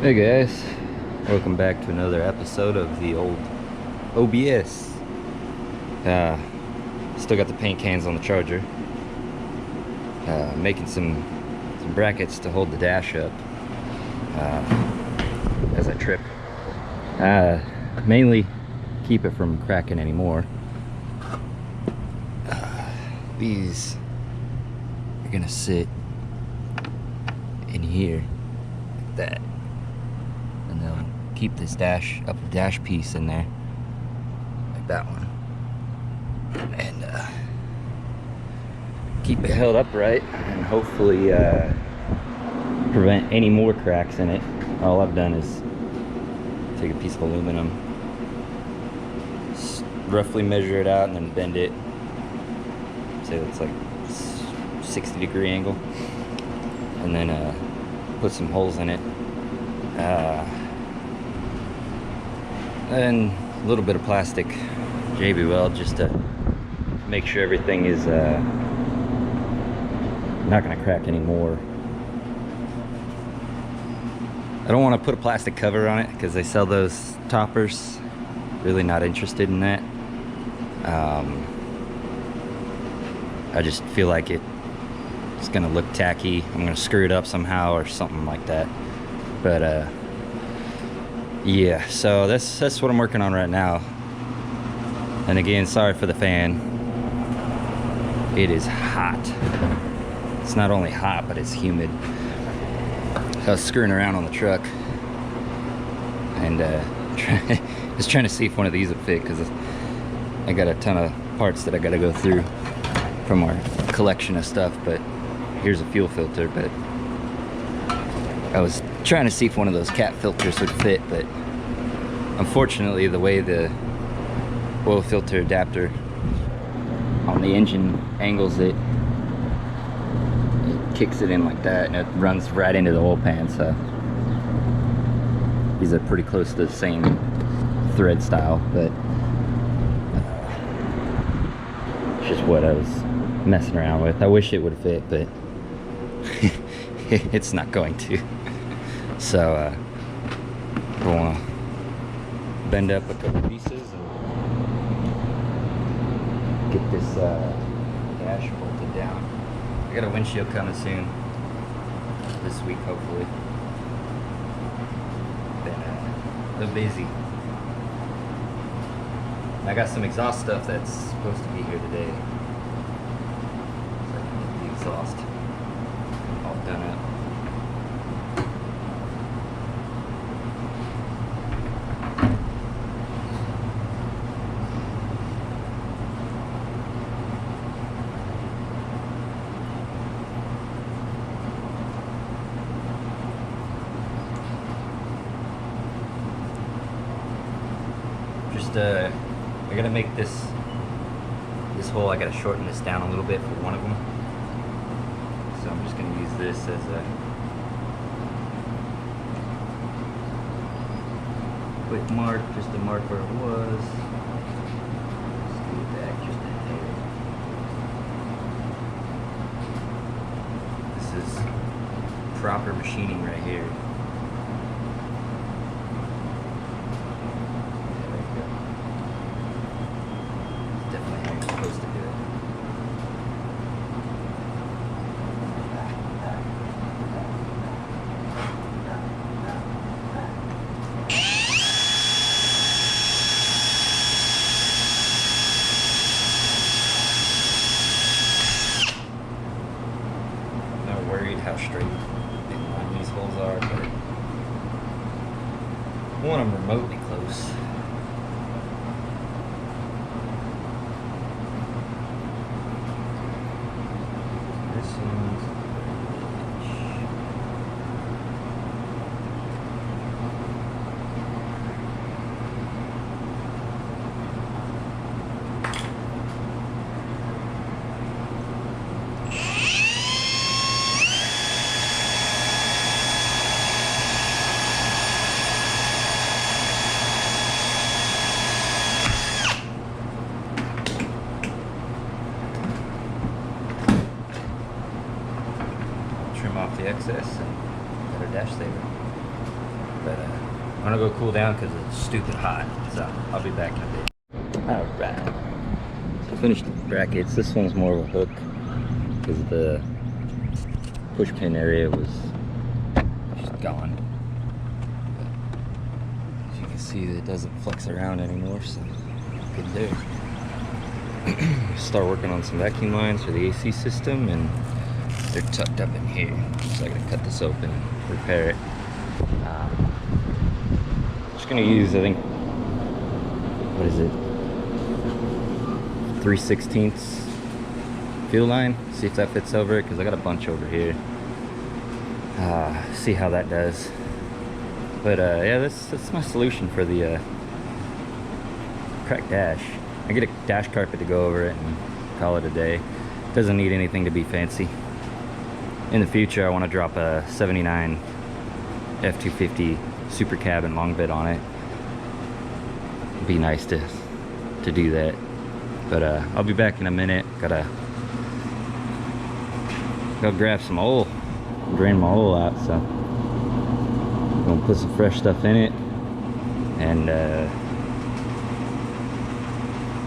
Hey guys, welcome back to another episode of the old OBS. Still got the paint cans on the Charger. Making some brackets to hold the dash up as I trip. Mainly keep it from cracking anymore. These are gonna sit in here like that, and they'll keep this upper dash piece in there like that one, and keep it held upright and hopefully prevent any more cracks in it. All I've done is take a piece of aluminum, roughly measure it out, and then bend it. Say it's like 60-degree angle, and then put some holes in it, and a little bit of plastic JB weld just to make sure everything is not going to crack anymore. I don't want to put a plastic cover on it because they sell those toppers. Really not interested in that. I just feel like it's gonna look tacky. I'm gonna screw it up somehow or something like that. But yeah, so that's what I'm working on right now. And again, sorry for the fan. It is hot. It's not only hot, but it's humid. I was screwing around on the truck and just trying to see if one of these would fit, because I got a ton of parts that I got to go through from our collection of stuff. But here's a fuel filter, but I was trying to see if one of those cat filters would fit, but unfortunately the way the oil filter adapter on the engine angles it kicks it in like that, and it runs right into the oil pan. So these are pretty close to the same thread style, but it's just what I was messing around with. I wish it would fit, but it's not going to. So I want to bend up a couple pieces and get this dash bolted down. I got a windshield coming soon this week, hopefully. Been a little busy. I got some exhaust stuff that's supposed to be here today. So I can get the exhaust all done up. Just I gotta make this hole, I gotta shorten this down a little bit for one of them. So I'm just gonna use this as a quick mark, just to mark where it was. Scoot it back just a hair. This is proper machining right here. How straight in line these holes are, but I want them remotely close. This one's trim off the excess and get her dash saver. But I'm gonna go cool down because it's stupid hot. So I'll be back in a bit. Alright. So finished the brackets. This one's more of a hook because the push pin area was just gone. But as you can see, it doesn't flex around anymore, so good there. Start working on some vacuum lines for the AC system, and they're tucked up in here. So I gotta cut this open and repair it. Just gonna use, I think, what is it? 3/16 fuel line. See if that fits over it, because I got a bunch over here. See how that does. But yeah, that's my solution for the cracked dash. I get a dash carpet to go over it and call it a day. Doesn't need anything to be fancy. In the future, I want to drop a 79 F250 super cab and long bed on it. It'd be nice to do that. But I'll be back in a minute. Gotta go grab some oil, drain my oil out. So I'm gonna put some fresh stuff in it, and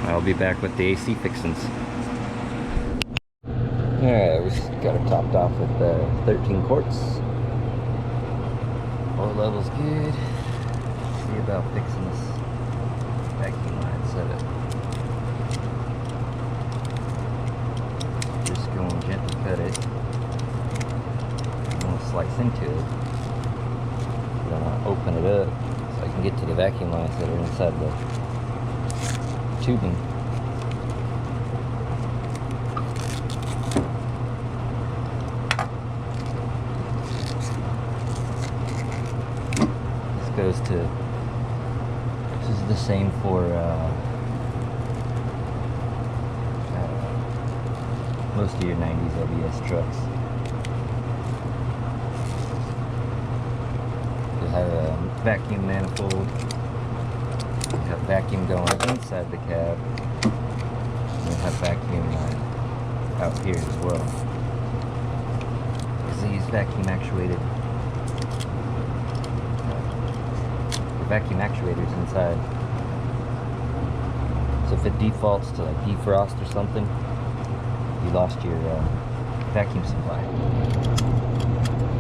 I'll be back with the AC fixings. Alright, we just got it topped off with 13 quarts. Oil level's good. See about fixing this vacuum line setup. Just go and gently cut it. I'm gonna slice into it. Then I'll open it up so I can get to the vacuum lines that are inside the tubing. This is the same for most of your 90s OBS trucks. You'll have a vacuum manifold. You have vacuum going inside the cab. And you'll have vacuum out here as well. Because these vacuum actuators inside. So if it defaults to like defrost or something, you lost your vacuum supply.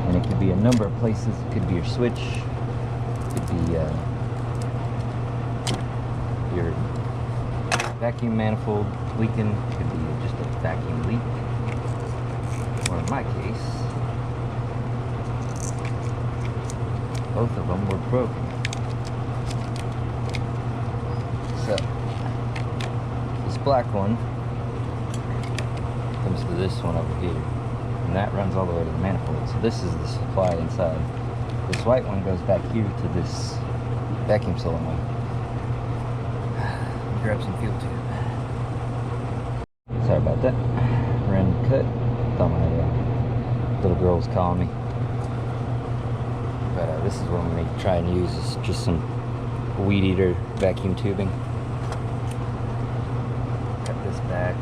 And it could be a number of places. It could be your switch. It could be your vacuum manifold leaking. It could be just a vacuum leak. Or in my case, both of them were broken. So, this black one comes to this one over here, and that runs all the way to the manifold. So this is the supply inside. This white one goes back here to this vacuum solenoid. Grab some fuel tube. Sorry about that. Random cut. Thought my little girl was calling me. But this is what I'm going to try and use. Is just some weed eater vacuum tubing. Cut this back.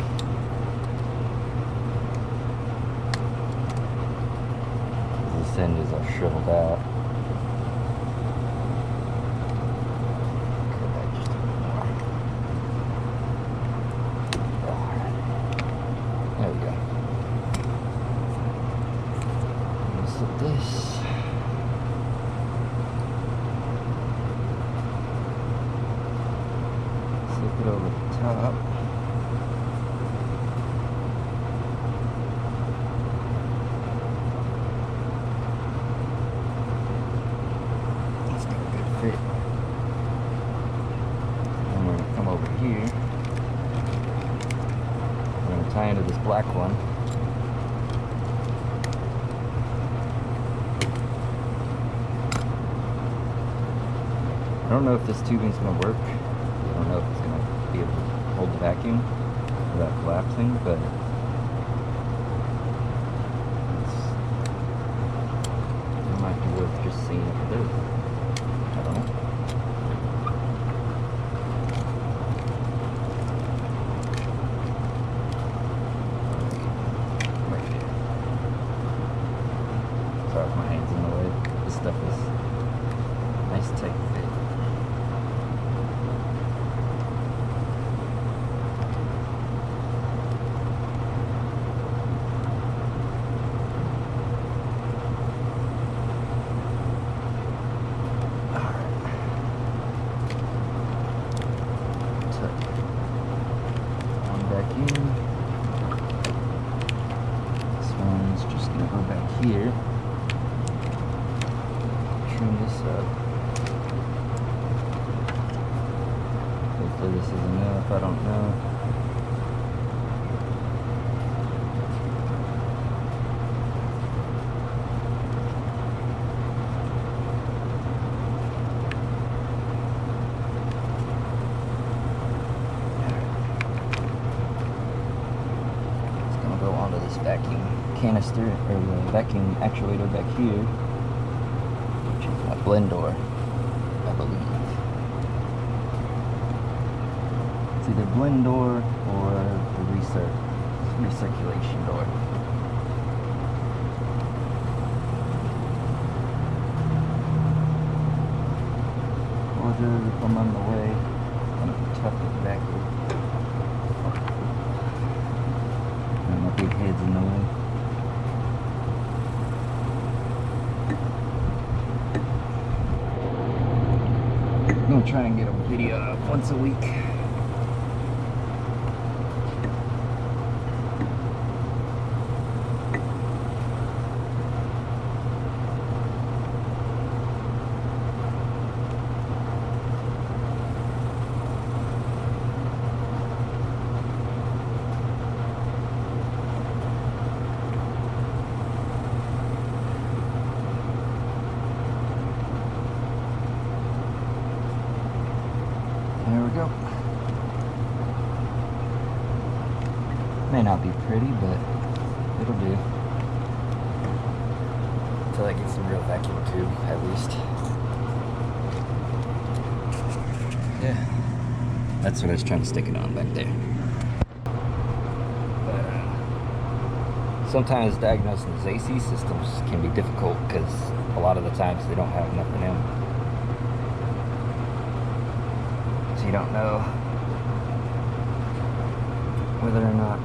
This end is all shriveled out. Cut back just a bit more. Alright. There we go. Let's slip this. Slip it over the top. That's got a good fit. And we're going to come over here. We're going to tie into this black one. I don't know if this tubing's going to work. I don't know if it's going to be able to hold the vacuum without collapsing, but it might be worth just seeing if it does. I don't know. Right here. Sorry if my hand's in the way. Hopefully this is enough, I don't know. It's gonna go onto this vacuum canister, or the vacuum actuator back here, which is my blend door, I believe. It's either blend door or the recirculation door. Apologize if I'm on the way. I'm gonna tuck it back here. And my big head's in the way. I'm gonna try and get a video up once a week. There we go. May not be pretty, but it'll do. Until I get some real vacuum tube, at least. Yeah. That's what I was trying to stick it on back there. But sometimes diagnosing these AC systems can be difficult because a lot of the times they don't have nothing in them. You don't know whether or not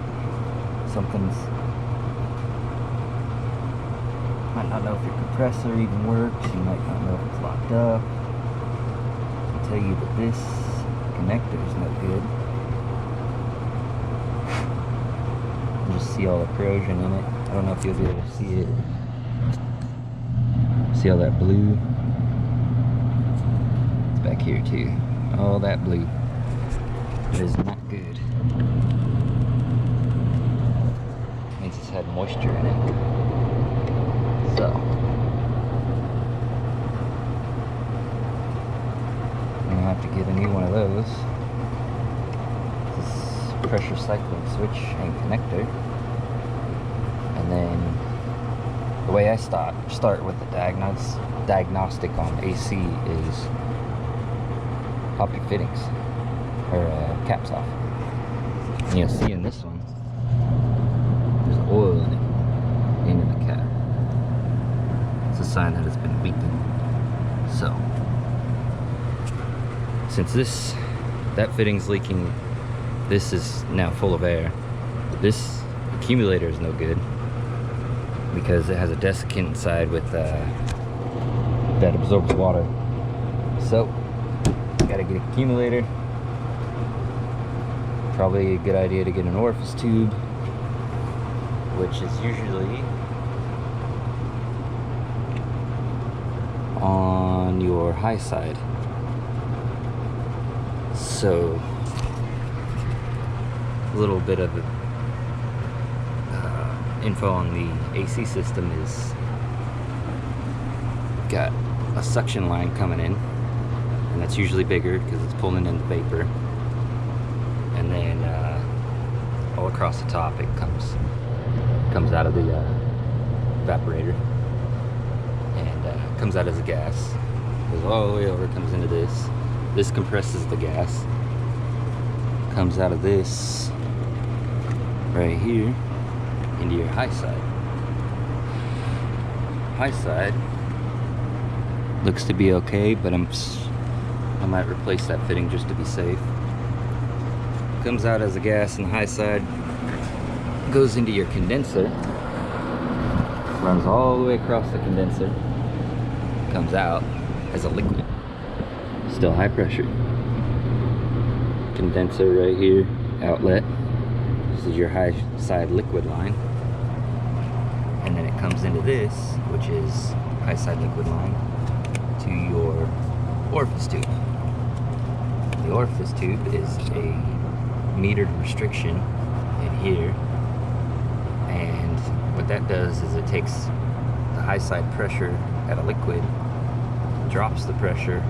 something's, might not know if your compressor even works, you might not know if it's locked up. I'll tell you that this connector is no good. You just see all the corrosion in it. I don't know if you'll be able to see it. See all that blue? It's back here too. All that blue. It is not good. Means it's had moisture in it. So I'm gonna have to get a new one of those. This pressure cycling switch and connector. And then the way I start with the diagnostic on AC is pop your fittings, or caps off. And you'll see in this one, there's oil in it, in the cap. It's a sign that it's been leaking. So, since that fitting's leaking, this is now full of air. This accumulator is no good because it has a desiccant inside with that absorbs water. So, gotta get an accumulator. Probably a good idea to get an orifice tube, which is usually on your high side. So a little bit of info on the AC system is got a suction line coming in. And that's usually bigger because it's pulling in the vapor, and then all across the top it comes out of the evaporator, and comes out as a gas, goes all the way over, comes into this compresses the gas, comes out of this right here into your high side. High side looks to be okay, but I might replace that fitting just to be safe. Comes out as a gas in the high side, goes into your condenser, runs all the way across the condenser, comes out as a liquid, still high pressure. Condenser right here, outlet. This is your high side liquid line. And then it comes into this, which is high side liquid line, to your orifice tube. The orifice tube is a metered restriction in here, and what that does is it takes the high side pressure at a liquid, drops the pressure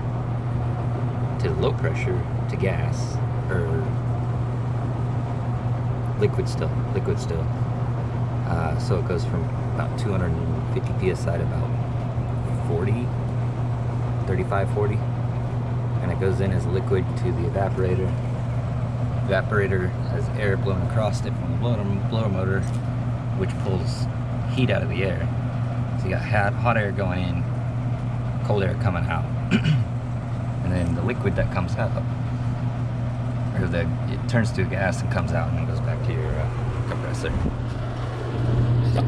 to low pressure to gas, or liquid still. So it goes from about 250 psi to about 35, 40, and it goes in as liquid to the evaporator. Evaporator has air blowing across it from the blower motor, which pulls heat out of the air. So you got hot air going in, cold air coming out, and then the liquid that comes out, or it turns to a gas and comes out and then goes back to your compressor. So,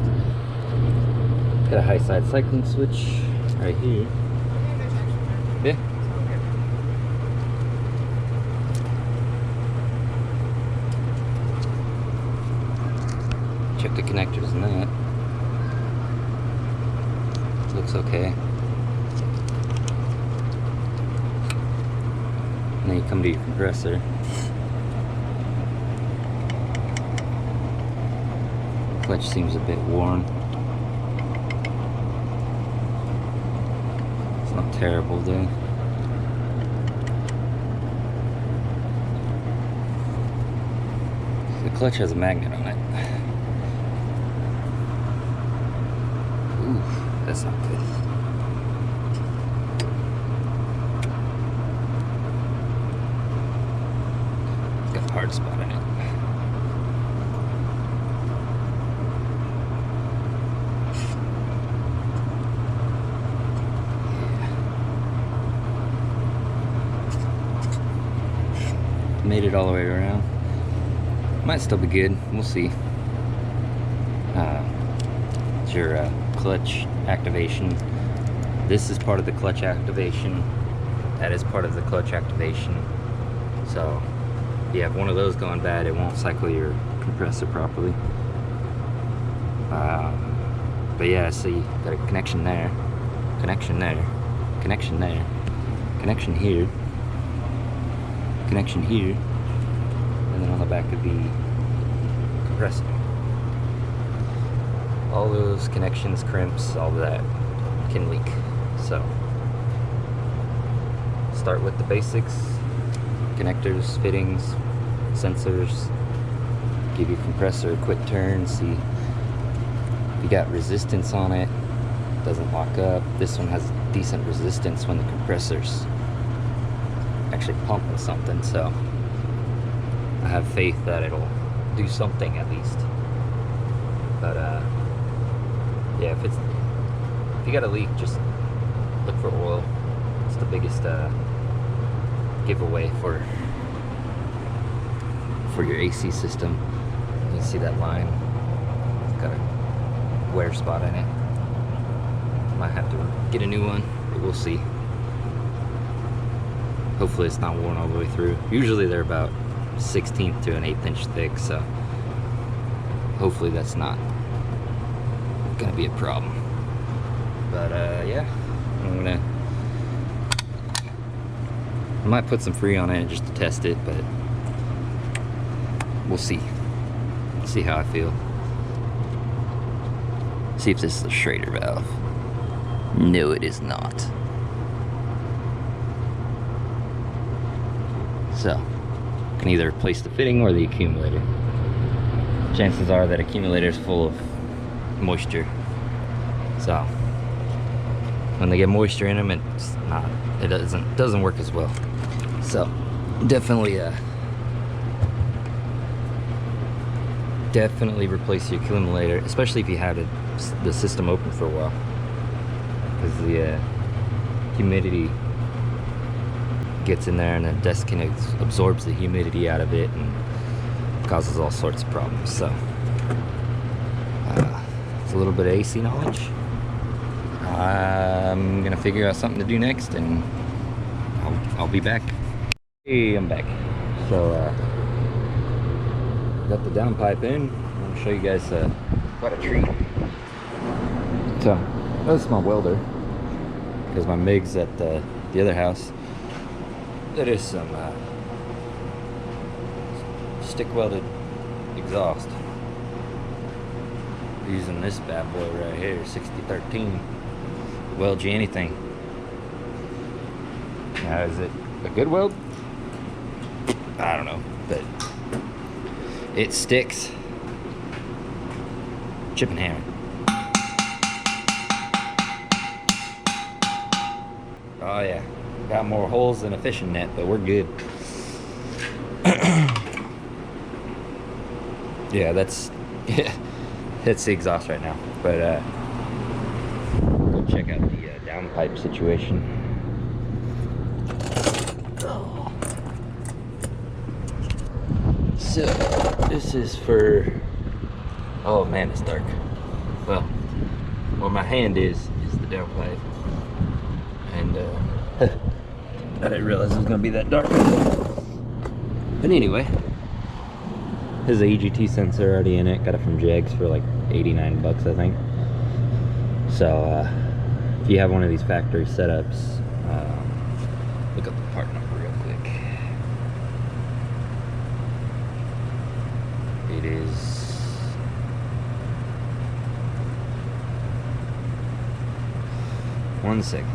got a high side cycling switch right here. Yeah. Check the connectors in that. Looks okay. And then you come to your compressor. Clutch seems a bit worn. It's not terrible though. The clutch has a magnet on it. Ooh, that's not good. It's got a hard spot in it. Made it all the way around. Might still be good. We'll see. It's your clutch activation. This is part of the clutch activation. That is part of the clutch activation. So if you have one of those going bad, it won't cycle your compressor properly. But yeah, so you got a connection there, connection there, connection there, connection here, connection here, and then on the back of the compressor. All those connections, crimps, all that can leak. So start with the basics: connectors, fittings, sensors. Give your compressor a quick turn, see if you got resistance on it. Doesn't lock up. This one has decent resistance when the compressor's actually pumping something, so I have faith that it'll do something at least. But yeah, if you got a leak, just look for oil. It's the biggest giveaway for your AC system. You see that line? It's got a wear spot in it. Might have to get a new one, but we'll see. Hopefully it's not worn all the way through. Usually they're about 1/16 to an 1/8 inch thick, so hopefully that's not gonna be a problem. But yeah, I might put some Free on it just to test it, but we'll see. See how I feel. See if this is a Schrader valve. No, it is not. So, can either replace the fitting or the accumulator. Chances are that accumulator is full of moisture. So, when they get moisture in them, it doesn't work as well. So, definitely replace your accumulator, especially if you had the system open for a while, because the humidity gets in there and the desiccant absorbs the humidity out of it and causes all sorts of problems. So it's a little bit of AC knowledge. I'm gonna figure out something to do next, and I'll be back. Hey, I'm back. So got the downpipe in. I'm gonna show you guys what a treat. So this is my welder, because my MIG's at the other house. There is some stick welded exhaust. Using this bad boy right here, 6013. Weld you anything. Now, is it a good weld? I don't know, but it sticks. Chip and hammer. Oh yeah, got more holes than a fishing net, but we're good. Yeah, that's that's the exhaust right now. But go check out the downpipe situation. Oh. So this is for, oh man, it's dark. Well, where my hand is the downpipe. And I didn't realize it was gonna be that dark. But anyway, there's an EGT sensor already in it. Got it from Jegs for like 89 bucks, I think. So if you have one of these factory setups, look up the part number real quick. It is 1 second.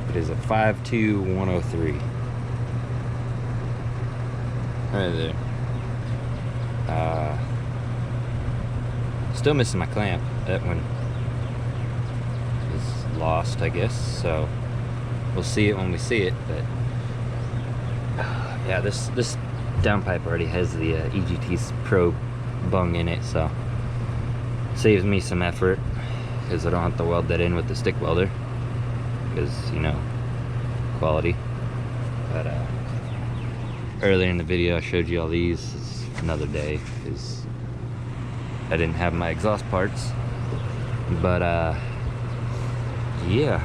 It is a 52103. Right there. Still missing my clamp. That one is lost, I guess. So we'll see it when we see it. But yeah, this downpipe already has the EGT probe bung in it, so it saves me some effort because I don't have to weld that in with the stick welder. Because, you know, quality. But earlier in the video I showed you all these. It's another day because I didn't have my exhaust parts. But yeah,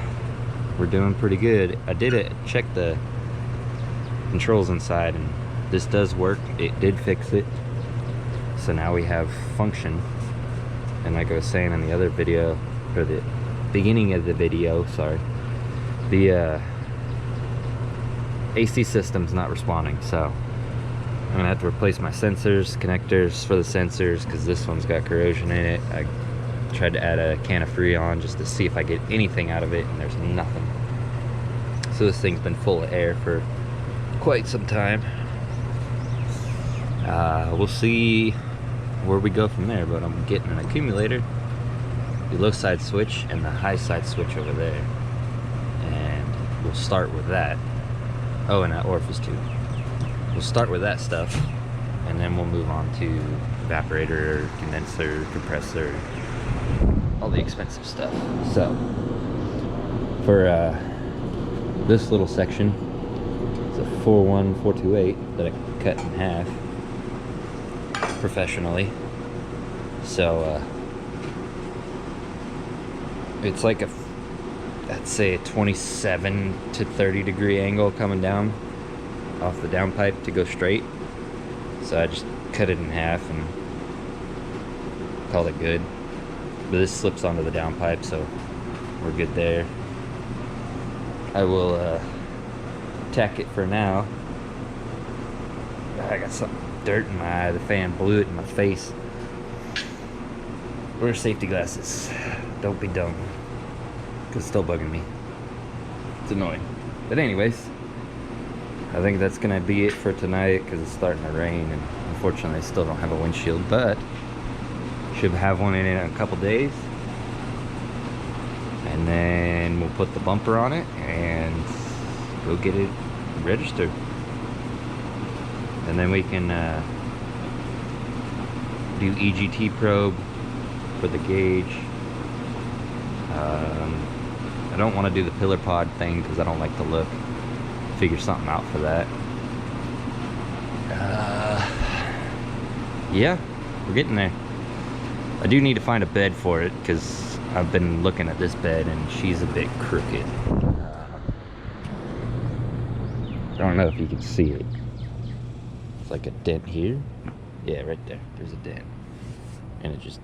we're doing pretty good. I did check the controls inside, and this does work. It did fix it. So now we have function. And like I was saying in the other video, or the beginning of the video, sorry, the AC system's not responding, so I'm gonna have to replace my sensors, connectors for the sensors, because this one's got corrosion in it. I tried to add a can of Freon just to see if I get anything out of it, and there's nothing. So this thing's been full of air for quite some time. We'll see where we go from there, but I'm getting an accumulator, the low side switch, and the high side switch over there. We'll start with that. Oh, and that orifice too. We'll start with that stuff, and then we'll move on to evaporator, condenser, compressor, all the expensive stuff. So, for this little section, it's a 41428 that I cut in half professionally. So, it's like I'd say a 27 to 30 degree angle coming down off the downpipe to go straight. So I just cut it in half and called it good. But this slips onto the downpipe, so we're good there. I will tack it for now. I got some dirt in my eye. The fan blew it in my face. Wear safety glasses. Don't be dumb. Because it's still bugging me. It's annoying. But anyways, I think that's going to be it for tonight because it's starting to rain, and unfortunately I still don't have a windshield, but should have one in a couple days. And then we'll put the bumper on it and go get it registered. And then we can do EGT probe for the gauge. I don't want to do the pillar pod thing because I don't like the look. Figure something out for that. Yeah, we're getting there. I do need to find a bed for it because I've been looking at this bed and she's a bit crooked. I don't know if you can see it. It's like a dent here. Yeah, right there. There's a dent. And it just,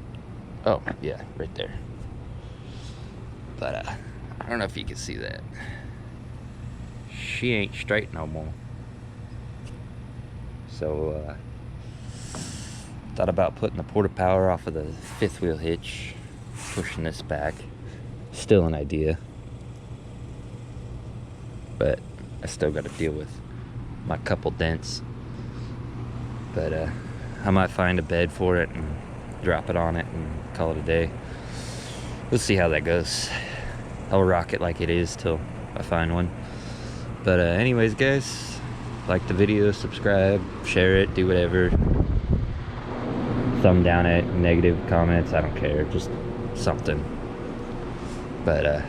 oh, yeah, right there. But I don't know if you can see that. She ain't straight no more. So, thought about putting the porta power off of the 5th wheel hitch, pushing this back. Still an idea, but I still got to deal with my couple dents. But I might find a bed for it and drop it on it and call it a day. We'll see how that goes. I'll rock it like it is till I find one. But anyways, guys, like the video, subscribe, share it, do whatever. Thumb down it, negative comments, I don't care, just something. But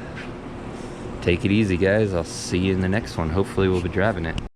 take it easy, guys. I'll see you in the next one. Hopefully we'll be driving it.